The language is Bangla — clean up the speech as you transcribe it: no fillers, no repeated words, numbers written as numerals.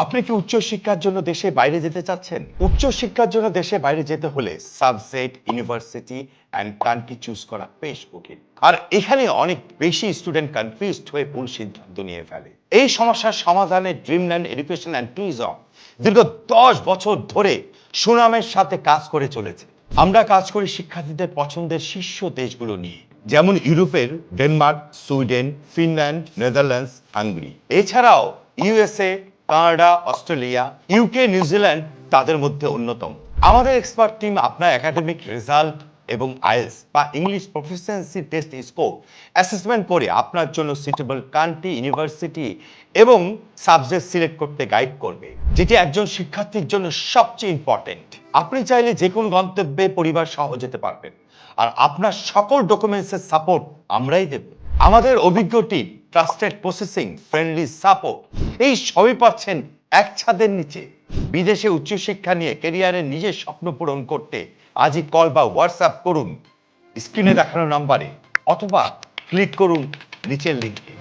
আপনি কি উচ্চশিক্ষার জন্য দেশের বাইরে যেতে চাচ্ছেন? উচ্চশিক্ষার জন্য দেশের বাইরে যেতে হলে subject, university and country choose করা বেশ কঠিন। আর এখানে অনেক বেশি স্টুডেন্ট কনফিউজড হয়ে ভুল সিদ্ধান্ত নিয়ে ফেলে। এই সমস্যার সমাধানে ড্রিমল্যান্ড এডুকেশন অ্যান্ড ট্যুরিজম দীর্ঘ 10 বছর ধরে সুনামের সাথে কাজ করে চলেছে। আমরা কাজ করি শিক্ষার্থীদের পছন্দের শীর্ষ দেশগুলো নিয়ে, যেমন ইউরোপের Denmark, Sweden, Finland, Netherlands, Hungary. এছাড়াও USA, Canada, Australia, UK, New Zealand তাদের মধ্যে অন্যতম। আমাদের এক্সপার্ট টিম আপনার একাডেমিক রেজাল্ট এবং আইএলটিএস বা English proficiency test score assessment করে আপনার জন্য সুইটেবল কান্ট্রি, ইউনিভার্সিটি এবং সাবজেক্ট সিলেক্ট করতে গাইড করবে, যেটি একজন শিক্ষার্থীর জন্য সবচেয়ে ইম্পর্টেন্ট। আপনি চাইলে যে কোনো গন্তব্যে পরিবার সহ যেতে পারবেন, আর আপনার সকল ডকুমেন্টসের সাপোর্ট আমরাই দেব। আমাদের অভিজ্ঞ team, trusted processing, friendly support, এই সবই পাচ্ছেন এক ছাদের নিচে। বিদেশে উচ্চশিক্ষা নিয়ে ক্যারিয়ারের নিজের স্বপ্ন পূরণ করতে আজই কল বা হোয়াটসঅ্যাপ করুন স্ক্রিনে দেখানো নাম্বারে, অথবা ক্লিক করুন নিচের লিঙ্কে।